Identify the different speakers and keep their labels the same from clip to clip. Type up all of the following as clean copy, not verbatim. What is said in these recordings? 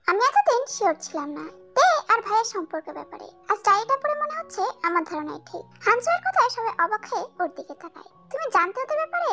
Speaker 1: আমি এতদিন শিওর ছিলাম না তে আর ভাইয়ের সম্পর্কের ব্যাপারে। আজ ডায়েরিটা পড়ে মনে হচ্ছে আমার ধারণাই ঠিক। হানসুয়ের কথায় সবাই অবাক হয়ে ওর দিকে তাকায়। তুমি জানতে ওদের ব্যাপারে?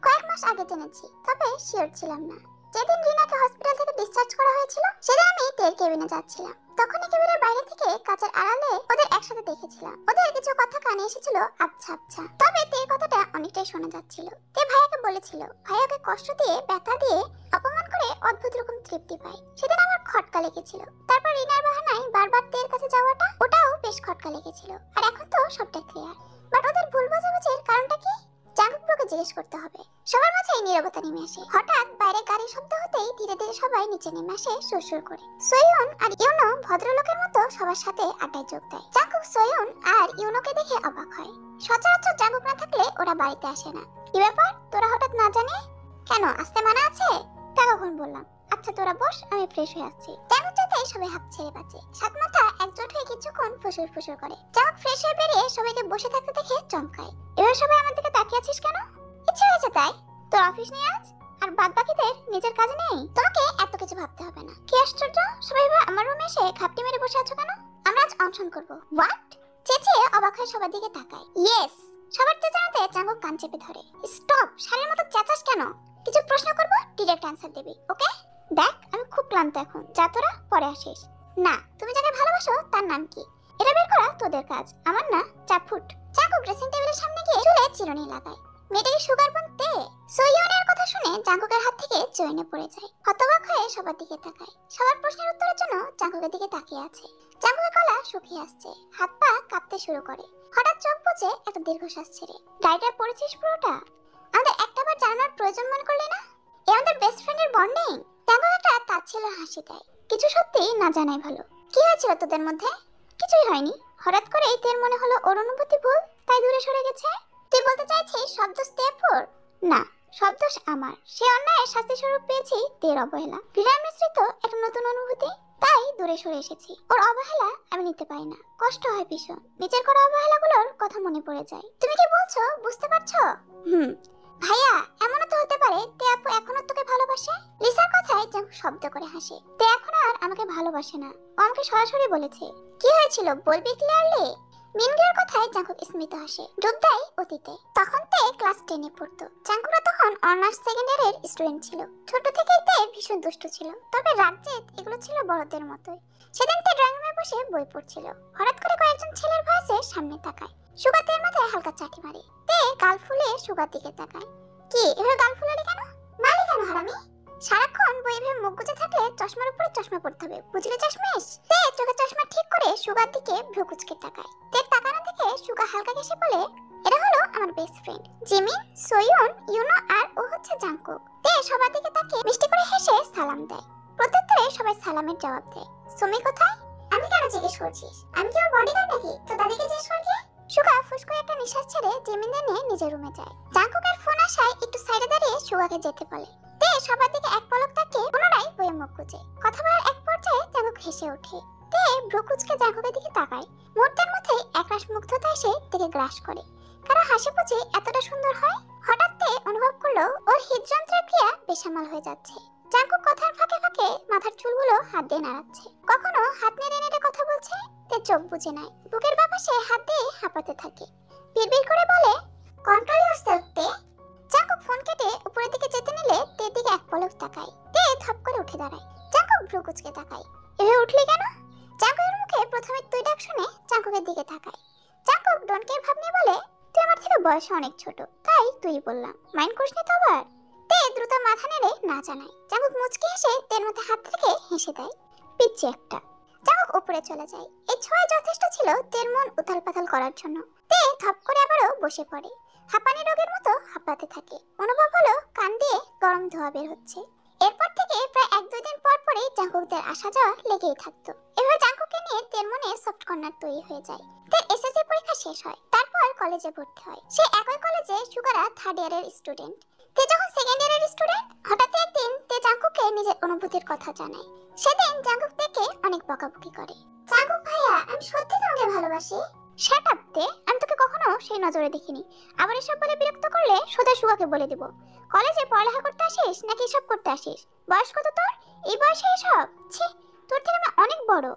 Speaker 1: কয়েক মাস আগে জেনেছি, তবে শিওর ছিলাম না। যেদিন রিনাকে হসপিটাল থেকে ডিসচার্জ করা হয়েছিল সেদিন আমি তের কেবিনে যাচ্ছিলাম। তখনই কেবিনের বাইরে থেকে কাচের আড়ালে ওদের একসাথে দেখেছিলাম। ওদের কিছু কথা কানে এসেছিল আবছা আবছা, তবে তের কথাটা অনেকটাই শোনা যাচ্ছিল। তে ভাইয়াকে বলেছিল ভাইয়াকে কষ্ট দিয়ে, ব্যথা দিয়ে, অপমান করে অদ্ভুত রকম তৃপ্তি পায়। সেদিন আমার খটকা লেগেছিল। তারপর রিনার বাহানায় বারবার তের কাছে যাওয়াটা, ওটাও বেশ খটকা লেগেছিল। আর এখন তো সবটা ক্লিয়ার। বাট ওদের ভুল বোঝাবুঝির কারণটা কি? জাঙ্কুককে জিজ্ঞেস করতে হবে। সবার মাঝেই নীরবতা নেমে আসে। হঠাৎ বাইরে গাড়ির শব্দ হতেই ধীরে ধীরে সবাই নিচে নেমে আসে সুরসুর করে। সোয়ন আর ইউনো ভদ্রলোকের মতো সবার সাথে আড্ডায় যোগ দেয়। জাঙ্কুক সোয়ন আর ইউনোকে দেখে অবাক হয়। সচরাচর জাঙ্কুক না থাকলে ওরা বাড়িতে আসে না। কি ব্যাপার, তোরা হঠাৎ না জানে? কেন, আসতে মানা আছে? তা কখন বললাম? আচ্ছা তোরা বস, আমি ফ্রেশ হয়ে আসছি। জাঙ্কুক যেতেই সবাই হাঁপ ছেড়ে বাঁচে। সাত মাথা একজোট হয়ে কিছুক্ষণ ফুসুর ফুসুর করে। জাঙ্কুক ফ্রেশ হয়ে বেরিয়ে সবাইকে বসে থাকতে দেখে চমকায়। এবার সবাই আমার দিকে তাকিয়ে আছিস কেন? ইচ্ছে হয়েছে তাই? তোর অফিস নেই আজ? আর বাদ বাকিদের নিজের কাজ নেই? তোমাকে এত কিছু ভাবতে হবে না। কি আশ্চর্য, সবাই এবার আমার রুমে এসে খাপটি মেরে বসে আছো কেন? আমরা আজ অনশন করব। হোয়াট? চেঁচিয়ে অবাক হয়ে সবার দিকে তাকায়। ইয়েস। সবার চেঁচানোতে জাঙ্কুক কান চেপে ধরে। স্টপ, শাড়ির মতো চেঁচাস কেন? কিছু প্রশ্ন করব, ডিরেক্ট অ্যানসার দিবি, ওকে? দেখ আমি খুব ক্লান্ত এখন, যা তোরা পরে আসিস। না, তুমি যাকে ভালোবাসো তার নাম কি? এটা বের করা তোদের কাজ, আমার না। চাপুট। জাঙ্কুক ড্রেসিং টেবিলের সামনে গিয়ে চুলে চিরুনি লাগায়। মেয়েটাকে সুগার বলতে? সোইয়নের কথা শুনে জাঙ্কুকের হাত থেকে চুইনে পড়ে যায়। হতবাক হয়ে সবার দিকে তাকায়। সবার প্রশ্নের উত্তরের জন্য জাঙ্কুকের দিকে তাকিয়ে আছে। জাঙ্কুকের গলা শুকিয়ে আসছে, হাত পা কাঁপতে শুরু করে। হঠাৎ চোখ বুজে একটা দীর্ঘশ্বাস ছেড়ে, ডায়েরিটা পড়েছিস পুরোটা? আমাদের একটাবার জানার প্রয়োজন মনে করলি না? এ আমাদের বেস্ট ফ্রেন্ডের বন্ডিং। জাঙ্কুক একটা তাচ্ছিল্যের হাসি দেয়। কিছু সত্যি না জানাই ভালো। কি হয়েছিল তোদের মধ্যে? কিছুই হয়নি। হঠাৎ করে তের মনে হলো ওর অনুভূতি ভুল, তাই দূরে সরে গেছে। তুই বলতে চাইছিস সব দোষ তের? না, সব দোষ আমার। সে অন্যায়ের শাস্তি স্বরূপ পেয়েছি তের অবহেলা। ঘৃণা মিশ্রিত একটা নতুন অনুভূতি, তাই দূরে সরে এসেছি। ওর অবহেলা আমি নিতে পারি না, কষ্ট হয় ভীষণ। নিজের করা অবহেলাগুলোর কথা মনে পড়ে যায়। তুমি কি বলছো বুঝতে পারছো? ভাইয়া, এমনও তো হতে পারে তে আপু এখনো তোকে ভালোবাসে। লিসার কথায় জাঙ্কুক শব্দ করে হাসে। তে এখন আর আমাকে ভালোবাসে না, ও আমাকে সরাসরি বলেছে। কি হয়েছিল বলবি ক্লিয়ারলি? মিনগের কথায় জাঙ্কুক স্মিত হাসে। ডুব দেয় অতীতে। তখন তে ক্লাস 10 এ পড়তো। জাঙ্কুকরা তখন অনার্স সেকেন্ড ইয়ারের স্টুডেন্ট ছিল। ছোট থেকেই তে ভীষণ দুষ্ট ছিল, তবে রাজ্যেত এগুলো ছিল বড়দের মতোই। সেদিন তে ড্রয়িং রুমে বসে বই পড়ছিল। হঠাৎ করে কয়েকজন ছেলের ভয়েসে সামনে তাকায়। সুগা তের মাথায় হালকা চাটি মারে। তে গাল ফুলে সুগার দিকে তাকায়। কি এভাবে গাল ফুলালি কেন? মারলি কেন হারামি? সারাক্ষণ বই এভাবে মুখ গুজে থাকলে চশমার উপরে চশমা পড়তে হবে, বুঝলি চশমেশ? তে চোখে চশমা ঠিক করে সুগার দিকে ভ্রু কুঁচকে তাকায়। তে তাকানো দেখে সুগা হালকা হেসে বলে, এরা হলো আমার বেস্ট ফ্রেন্ড জিমিন, সোয়ন, ইউনো আর ও হচ্ছে জাঙ্কুক। তে সবার দিকে তাকিয়ে মিষ্টি করে হেসে সালাম দেয়। প্রত্যুত্তরে সবাই সালামের জবাব দেয়। সুমি কোথায়? আমি কেন জিজ্ঞেস করছিস? আমি কি ওর বডিগার্ড নাকি? তো দাদিকে জিজ্ঞেস কর। সুগা ফুস করে একটা নিঃশ্বাস ছেড়ে জিমিনদের নিয়ে নিজের রুমে যায়। জাঙ্কুকের ফোন আসায় একটু সাইডে দাঁড়িয়ে সুগাকে যেতে বলে। তে সবার দিকে এক পলক তাকিয়ে পুনরায় বইয়ে মুখ গুজে। কথা বলার এক পর্যায়ে জাঙ্কুক হেসে ওঠে। তে ভ্রু কুঁচকে জাঙ্কুকের দিকে তাকায়। মুহূর্তের মধ্যে একরাশ মুগ্ধতা এসে তাকে গ্রাস করে। কারো হাসি বুঝি এতটা সুন্দর হয়? হঠাৎ তে অনুভব করলো ওর হৃদযন্ত্রের ক্রিয়া বেসামাল হয়ে যাচ্ছে। জাঙ্কুক কথার ফাঁকে ফাঁকে মাথার চুলগুলো হাত দিয়ে নাড়াচ্ছে, কখনো হাত নেড়ে নেড়ে কথা বলছে। তে চোখ বুজে নেয়, বুকের বাপাশে হাত দিয়ে হাঁপাতে থাকে। বিড়বিড় করে বলে, কন্ট্রোল ইয়োরসেলফ তে। জাঙ্কুক ফোন কেটে উপরের দিকে যেতে নিলে তের দিকে এক পলক তাকায়। তে থপ করে উঠে দাঁড়ায়। জাঙ্কুক ভ্রু কুঁচকে তাকায়। এভাবে উঠলি কেন? জাঙ্কুকের মুখে প্রথমে তুই ডাক শুনে জাঙ্কুকের দিকে তাকায়। জাঙ্কুক ডোন্ট কেয়ার ভাব নিয়ে বলে, তুই আমার থেকে বয়সে অনেক ছোট, তাই তুই বললাম, মাইন্ড করিস না তো আবার। তে দ্রুত মাথা নেড়ে না জানায়। জাঙ্কুক মুচকি হেসে তের মাথায় হাত রেখে হেসে দেয়। পিচ্ছি একটা। জাঙ্কুক উপরে চলে যায়। এই ছোঁয়া যথেষ্ট ছিল তের মন উথাল পাথাল করার জন্য। তে থপ করে আবারও বসে পড়ে। হাঁপানি রোগের মতো হাঁপাতে থাকে। অনুভব হলো কান দিয়ে গরম ধোঁয়া বের হচ্ছে। এরপর থেকে প্রায় 1-2 দিন পর পরই জাঙ্কুকদের আসা যাওয়া লেগেই থাকতো। এভাবে জাঙ্কুককে নিয়ে তের মনে সফট কর্নার তৈরি হয়ে যায়। তের এসএসসি পরীক্ষা শেষ হয়, তারপর কলেজে ভর্তি হয়। সে একই কলেজে সুগারা 3rd ইয়ারের স্টুডেন্ট। তে যখন 2nd ইয়ারের স্টুডেন্ট, হঠাৎ একদিন তে জাঙ্কুককে নিজের অনুভূতির কথা জানায়। সেদিন জাঙ্কুক তেকে অনেক বকাবকি করে। জাঙ্কুক ভাইয়া, আমি সত্যি তোমাকে ভালোবাসি। শাট আপ তে, আমি তোকে কখনো সেই নজরে দেখিনি। আবার এসব বলে বিরক্ত করলে সোজা সুগাকে বলে দিব। কলেজে পড়ালেখা করতে আসিস নাকি এসব করতে আসিস? বয়স কত তোর? এই বয়সে এসব? ছি, বড়।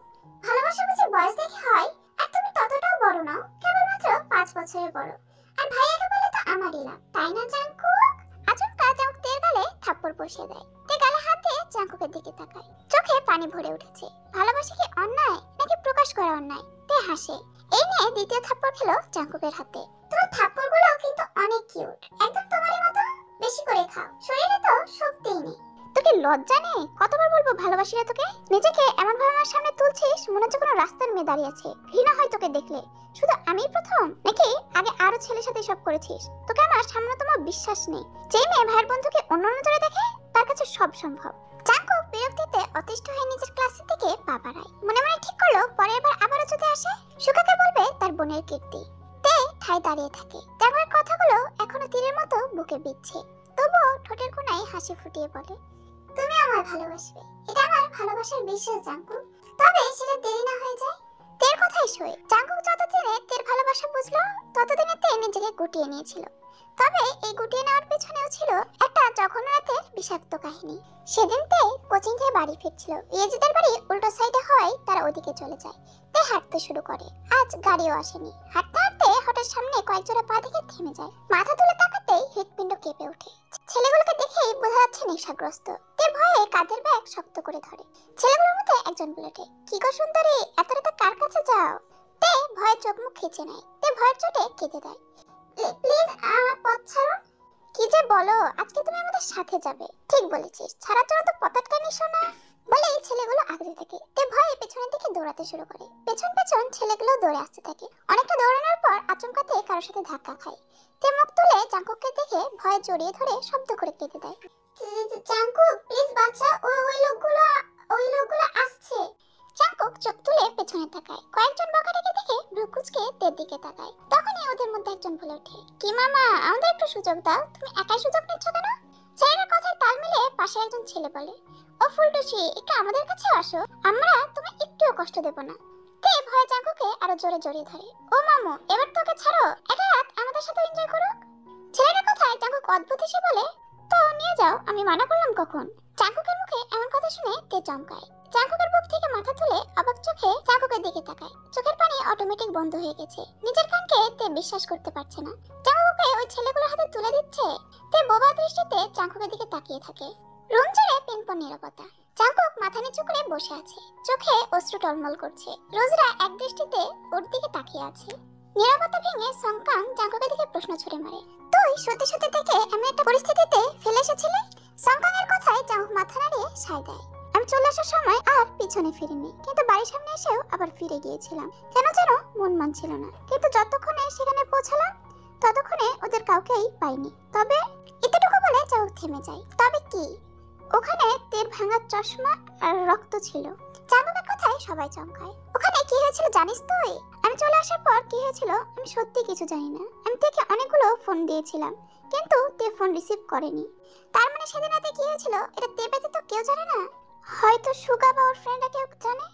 Speaker 1: ভালোবাসা বুঝি বয়স দেখে হয়? আর তুমি ততটাও বড় নাও, কেবলমাত্র 5 বছরের বড়। আর ভাইয়াকে বলে তো আমারই লাভ, তাই না জাঙ্কুক? আচমকা জাঙ্কুক তের গালে থাপ্পড় বসিয়ে দেয়। তে গালে হাত দিয়ে জাঙ্কুকের দিকে তাকায়, চোখে পানি ভরে উঠেছে। ভালোবাসা কি অন্যায় নাকি প্রকাশ করা অন্যায়? তে হাসে। এই নিয়ে দ্বিতীয় থাপ্পড় খেলো জাঙ্কুকের হাতে। তোমার থাপ্পড়গুলো কিন্তু অনেক কিউট, একদম তোমারই মতো। বেশি করে খাও, শরীরে তো শক্তিই নেই। তোকে লজ্জা নেই? কতবার বলবো ভালোবাসি না তোকে? নিজেকে এমন ভাবে আমার সামনে তুলছিস মনে হচ্ছে কোনো রাস্তার মেয়ে দাঁড়িয়ে আছে। ঘৃণা হয় তোকে দেখলে। শুধু আমিই প্রথম নাকি আগে আরো ছেলের সাথে সব করেছিস? তোকে আমার সামনে তোমার বিশ্বাস নেই। যে মেয়ে ভাইয়ের বন্ধুকে অন্য নজরে দেখে তার কাছে সব সম্ভব। জাঙ্কুক বিরক্তিতে অতিষ্ঠ হয়ে নিজের ক্লাসের দিকে পা বাড়ায়। মনে মনে ঠিক করলো পরের বার আবারও যদি আসে সুকাকে বলবে তার বোনের কীর্তি। তে ঠায় দাঁড়িয়ে থাকে। জাঙ্কুকের কথাগুলো এখনো তীরের মতো বুকে বিচ্ছে। তবুও ঠোঁটের কোণায় হাসি ফুটিয়ে বলে, তুমি আমায় ভালোবাসবে, এটা আমার ভালোবাসার বিশ্বাস জাঙ্কুক। তবে সেটা দেরি না হয়ে যায়। তের কথাই সই। জাঙ্কুক যতদিনে তের ভালোবাসা বুঝলো ততদিনে তে নিজেকে গুটিয়ে নিয়েছিল। তবে এই গুটিয়ে নেওয়ার পেছনেও ছিল একটা জঘন্য রাতের বিষাক্ত কাহিনী। সেদিন তে কোচিং থেকে বাড়ি ফিরছিল। ইয়েজিদের বাড়ি উল্টো সাইডে হয়, তারা ওদিকে চলে যায়। তে হাঁটতে শুরু করে। আজ গাড়িও আসেনি। হাঁটতে হাঁটতে হঠাৎ সামনে কয়েক জোড়া পা দেখে থেমে যায়। মাথা তুলে তাকাতেই হৃৎপিণ্ড কেঁপে ওঠে। ছেলেগুলোকে দেখেই বোঝা যাচ্ছে নেশাগ্রস্ত। তে ভয়ে কাঁধের ব্যাগ শক্ত করে ধরে। ছেলেগুলোর মধ্যে একজন বলে ওঠে, কি গো সুন্দরী, এত রাতে কার কাছে যাও? তে ভয়ে চোখ মুখ খিচে নেয়। তে ভয়ের চোটে কেঁদে দেয়, প্লিজ আমার পথ ছাড়ুন। কি যে বলো, আজকে তুমি আমাদের সাথে যাবে। ঠিক বলেছিস, ছাড়ার জন্য তো পতাকা নিশো না। বলেই ছেলেগুলো আগতে থাকে। তে ভয়ে পেছনের দিকে দৌড়াতে শুরু করে। পেছন পেছন ছেলেগুলো দৌড়ে আসতে থাকে। অনেকটা দৌড়ানোর পর আচমকাতে কারোর সাথে ধাক্কা খায়। তে মুখ তুলে জাঙ্কুককে দেখে ভয়ে জড়িয়ে ধরে শব্দ করে কেঁদে দেয়, জাঙ্কুক প্লিজ বাঁচা, ওই লোকগুলো আসছে। জাঙ্কুক চোখ তুলে পেছনে তাকায়। কয়েকজন বখাটেকে দেখে ভ্রু কুঁচকে তের দিকে তাকায়। তখনই ওদের মধ্যে একজন বলে ওঠে, কি মামা, আমাদের একটু সুযোগ দাও। তুমি একাই সুযোগ নিচ্ছ কেন? ছেলের কথায় তাল মিলে পাশে একজন ছেলে বলে, ও ফুলটুসি, একটু আমাদের কাছে আসো, আমরা তোমায় একটুও কষ্ট দেব না। তে ভয়ে জাঙ্কুকে আরো জোরে জড়িয়ে ধরে। ও মামু, এবার তোকে ছাড়ো, একটা রাত আমাদের সাথে এনজয় করুক। ছেলেটার কথায় জাঙ্কুক অদ্ভুত হেসে বলে, তো নিয়ে যাও, আমি মানা করলাম কখন? জাঙ্কুকের মুখে এমন কথা শুনে তে চমকায়। জাঙ্কুকের বুক থেকে মাথা তুলে অবাক চোখে জাঙ্কুকের দিকে তাকায়। চোখের পানি অটোমেটিক বন্ধ হয়ে গেছে। নিজের কানকে তে বিশ্বাস করতে পারছে না। জাঙ্কুককে ওই ছেলেগুলোর হাতে তুলে দিচ্ছে। তে বোবা দৃষ্টিতে জাঙ্কুকের দিকে তাকিয়ে থাকে। রুম জুড়ে পিনপন নীরবতা। জাঙ্কুক মাথা নিচু করে বসে আছে, চোখে অশ্রু টলমল করছে। রোজরা এক দৃষ্টিতে ওর দিকে তাকিয়ে আছে। নীরবতা ভেঙে সংকাং জাঙ্কুকের দিকে প্রশ্ন ছুড়ে মারে, তুই সত্যি সত্যি থেকে এমন একটা পরিস্থিতিতে ফেলে এসেছিলি? সংকাং এর কথায় জাঙ্কুক মাথা নাড়িয়ে সায় দেয়, আমি চলে আসার সময় আর পিছনে ফিরিনি, কিন্তু বাড়ির সামনে এসেও আবার ফিরে গিয়েছিলাম। কেন যেন মন মানছিল না। কিন্তু যতক্ষণে সেখানে পৌঁছালাম ততক্ষণে ওদের কাউকেই পাইনি। তবে এতটুকু বলে জাঙ্কুক থেমে যায়। তবে কি? ওখানে তের ভাঙা চশমা আর রক্ত ছিল। জাঙ্কুকের কথায় সবাই চমকায়। ওখানে কি হয়েছিল জানিস তুই? আমি চলে আসার পর কি হয়েছিল আমি সত্যি কিছু জানি না। আমি তেকে অনেকগুলো ফোন দিয়েছিলাম, কিন্তু তে ফোন রিসিভ করেনি। তার মানে সেদিন রাতে কি হয়েছিল এটা তে ব্যতীত কেউ জানে না? হয়তো সুগা বা ওর ফ্রেন্ডরা কেউ জানে।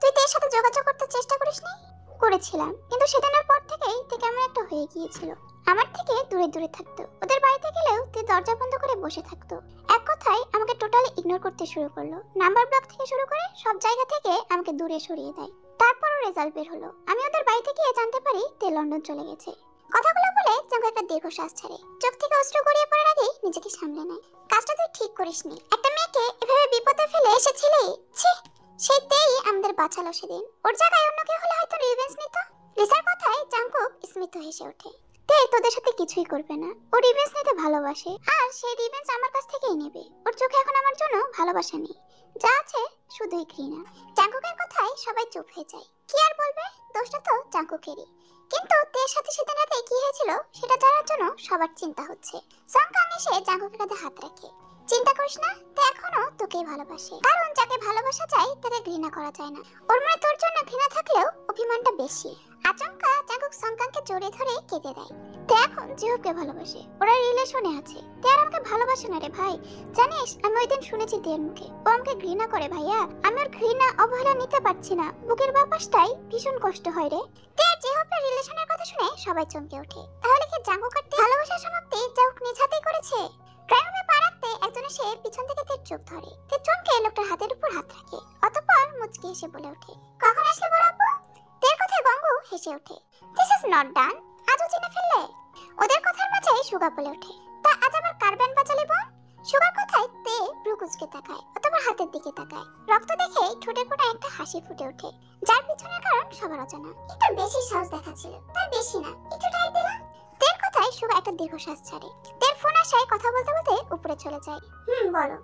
Speaker 1: তুই তের সাথে যোগাযোগ করতে চেষ্টা করিসনি? করেছিলাম, কিন্তু সেদিনের পর থেকেই তে কেমন একটা হয়ে গিয়েছিল। আমার থেকে দূরে দূরে থাকতো। ওদের বাড়িতে গেলেও তে দরজা বন্ধ করে বসে থাকতো। এক কথায় আমাকে টোটালি ইগনোর করতে শুরু করলো। নাম্বার ব্লক থেকে শুরু করে সব জায়গা থেকে আমাকে দূরে সরিয়ে দেয়। তারপরও রেজাল্ট বের হলো। আমি ওদের বাড়িতে গিয়ে জানতে পারি তে লন্ডন চলে গেছে। কথাগুলো বলে জাঙ্কুক একটা দীর্ঘশ্বাস ছাড়ে। চোখ থেকে অশ্রু গড়িয়ে পড়ার আগেই নিজেকে সামলে নেয়। কাজটা তুই ঠিক করিসনি। একটা মেয়েকে এভাবে বিপদে ফেলে এসেছিলি। ছি, সেই তেই আমাদের বাঁচালো সেদিন। ওর জায়গায় অন্য কেউ হলে হয়তো রিভেঞ্জ নিত। লিসার কথায় জাঙ্কুক স্মিত হেসে ওঠে। তে তোদের সাথে কিছুই করবে না। ও রিভেঞ্জ নিতে ভালোবাসে, আর সেই রিভেঞ্জ আমার কাছ থেকেই নেবে। ওর চোখে এখন আমার জন্য ভালোবাসা নেই, যা আছে শুধুই ঘৃণা। জাঙ্কুকের কথায় সবাই চুপ হয়ে যায়। কি আর বলবে, দোষটা তো জাঙ্কুকেরই। কিন্তু তের সাথে সেদিন রাতে কি হয়েছিল সেটা জানার জন্য সবার চিন্তা হচ্ছে। সংকাং এসে জাঙ্কুকের কাঁধে হাত রাখে। চিন্তা করিস না, তে এখনো তোকেই ভালোবাসে। কারণ যাকে ভালোবাসা যায় তাকে ঘৃণা করা যায় না। ওর মনে তোর জন্য ঘৃণা থাকলেও অভিমানটা বেশি। আচমকা জাঙ্কুক সংকাংকে জড়িয়ে ধরে কেঁদে দেয়। তে এখন জিহুকে ভালোবাসে, ওরা রিলেশনে আছে। তে আর আমাকে ভালোবাসে না রে ভাই। জানিস আমি ওই দিন শুনেছি তের মুখে ও আমাকে ঘৃণা করে। ভাইয়া, আমি ওর ঘৃণা অবহেলা নিতে পারছি না। বুকের বাপাসটাই ভীষণ কষ্ট হয় রে। তে আর জিহুকের রিলেশনের কথা শুনে সবাই চমকে ওঠে। তাহলে কি জাঙ্কুক আর তে ভালোবাসার সমাপ্তি জাঙ্কুক নিজ হাতেই করেছে? ড্রাইভারে পা রাখতে একজন এসে পিছন থেকে তের চোখ ধরে। তে চমকে লোকটার হাতের উপর হাত রাখে, অতঃপর মুচকি হেসে বলে ওঠে, কখন আসলে বড় আপু? তের কথায় গঙ্গু হেসে ওঠে, দিস ইজ নট ডান। আজও চিনে ফেললে? ওদের কথার মাঝে সুগা বলে ওঠে, তা আজ আবার কার ব্যান্ড বাজালে বোন? সুগার কথায় তে ব্রুকুচকে তাকায় অথবা হাতের দিকে তাকায়। রক্ত দেখে ঠোঁটের কোণে একটা হাসি ফুটে ওঠে, যার পিছনের কারণ সবার অজানা। একটু বেশি সাহস দেখাচ্ছিল, তার বেশি না, একটু টাইট দিলাম। তের কথায় সুগা একটা দীর্ঘশ্বাস ছাড়ে। তের ফোন আসায় কথা বলতে বলতে উপরে চলে যায়। বলো।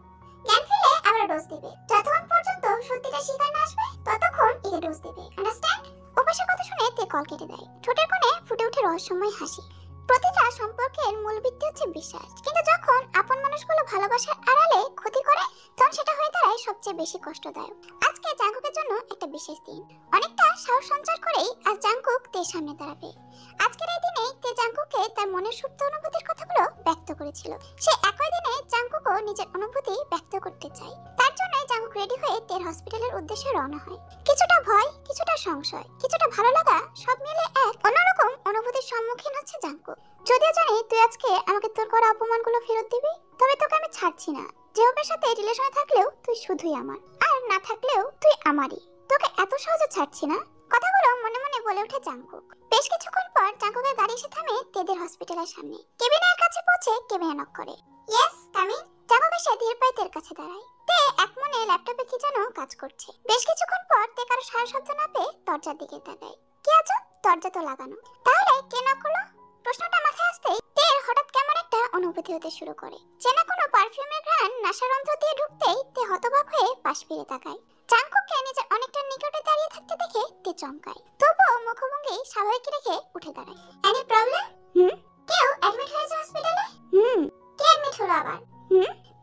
Speaker 1: জ্ঞান ফিরলে আবার ডোজ দেবে, যতক্ষণ পর্যন্ত সত্যিটা স্বীকার না আসবে ততক্ষণ একে ডোজ দেবে, আন্ডারস্ট্যান্ড? ওপাশের কথা শুনে তে কল কেটে দেয়। ঠোঁটের কোণে ফুটে ওঠে রহস্যময় হাসি। প্রতিটা সম্পর্কের মূল ভিত্তি হচ্ছে বিশ্বাস, কিন্তু যখন আপন মানুষগুলো ভালোবাসার আড়ালে ক্ষতি করে তখন সেটা হয়ে দাঁড়ায় সবচেয়ে বেশি কষ্টদায়ক। আজকে জাঙ্কুকের জন্য একটা বিশেষ দিন। অনেকটা সাহস সঞ্চার করেই আজ জাঙ্কুক তের সামনে দাঁড়াবে। আজকের এই দিনে তে জাঙ্কুককে তার মনের সুপ্ত অনুভূতির কথাগুলো ব্যক্ত করেছিল। সে একই দিনে জাঙ্কুকও নিজের অনুভূতি ব্যক্ত করতে চায়। তার জন্যই জাঙ্কুক রেডি হয়ে তের হসপিটালের উদ্দেশ্যে রওনা হয়। কিছুটা ভয়, কিছুটা সংশয়, কিছুটা ভালো লাগা, সব মিলে এক অন্যরকম অনুভূতির সম্মুখীন হচ্ছে জাঙ্কুক। যদিও জানি তুই আজকে আমাকে তোর করা অপমানগুলো ফেরত দিবি, তবে তোকে আমি ছাড়ছি না। জেহবের সাথে রিলেশনে থাকলেও তুই শুধুই আমার, আর না থাকলেও তুই আমারই। তোকে এত সহজে ছাড়ছি না। কথাগুলো মনে মনে বলে ওঠে জাঙ্কুক। বেশ কিছুক্ষণ পর জাঙ্কুকের গাড়ি এসে থামে তেদের হসপিটালের সামনে। কেবিনের কাছে পৌঁছে কেবিনে নক করে। Yes, come in. জাঙ্কুক এসে ধীর পায়ে তের কাছে দাঁড়ায়। তে এক মনে ল্যাপটপে কি যেন কাজ করছে। বেশ কিছুক্ষণ পর তে কারো সারা শব্দ না পেয়ে দরজার দিকে তাকায়। কি আছো? দরজা তো লাগানো। তাহলে কে নক করলো? প্রশ্নটা মাথায় আসতেই তের হঠাৎ কেমন একটা অনুভূতি হতে শুরু করে। চেনা কোনো পারফিউমের ঘ্রাণ নাসারন্ধ্র দিয়ে ঢুকতেই তে হতবাক হয়ে পাশ ফিরে তাকায়। জাঙ্কুককে নিজের অনেকটা নিকটে দাঁড়িয়ে থাকতে দেখে তে চমকায়। তবুও মুখভঙ্গি স্বাভাবিক রেখে উঠে দাঁড়ায়। Any problem? কেউ অ্যাডমিট হয়েছে হসপিটালে? কে অ্যাডমিট হলো আবার?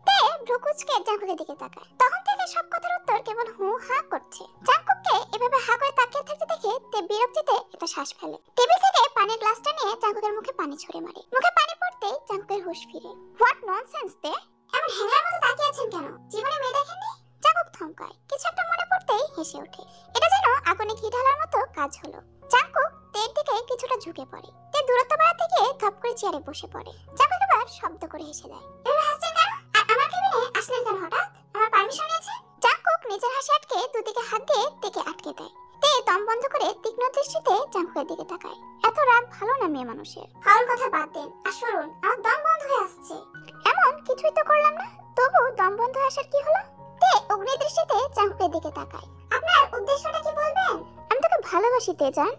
Speaker 1: তে ভ্রুকুচকে জাঙ্কুকের দিকে তাকায়। তখন থেকে সব কথার উত্তর কেবল হু হা করছে। জাঙ্কুককে এভাবে হা করে তাকিয়ে থাকতে দেখে তে বিরক্তিতে একটা শ্বাস ফেলে। টেবিল থেকে পানির গ্লাসটা নিয়ে জাঙ্কুকের মুখে পানি ছুঁড়ে মারে। মুখে পানি পড়তেই জাঙ্কুকের হুঁশ ফিরে। হোয়াট ননসেন্স তে? এমন হ্যাংলার মতো তাকিয়ে আছেন কেন? জীবনে মেয়ে দেখেননি? জাঙ্কুক থমকায়। কিছু একটা মনে পড়তেই হেসে ওঠে। এটা যেন আগুনে ঘি ঢালার মতো কাজ হলো। জাঙ্কুক তের দিকে কিছুটা ঝুঁকে পড়ে। তে দূরত্ব বাড়াতে গিয়ে ধপ করে চেয়ারে বসে পড়ে। জাঙ্কুক এবার শব্দ করে হেসে দেয়। এভাবে হাসছেন কেন? আর আমার কেবিনে আসলেন কেন হঠাৎ? আমার পারমিশন নিয়েছে? জাঙ্কুক নিজের হাসি আটকে দুদিকে হাত দিয়ে তেকে আটকে দেয়। তে দম বন্ধ করে তীক্ষ্ণ দৃষ্টিতে জাঙ্কুকের দিকে তাকায়। এত রাগ ভালো না মেয়ে মানুষের। ফাউল কথা বাদ দেন আর শুনুন, আমার দম বন্ধ হয়ে আসছে। এমন কিছুই তো করলাম না, তবু দম বন্ধ হয়ে আসার কি হলো? তে অগ্নি দৃষ্টিতে জাঙ্কুকের দিকে তাকায়। আপনার উদ্দেশ্যটা কি বলবেন? আমি তোকে ভালোবাসি তে জান।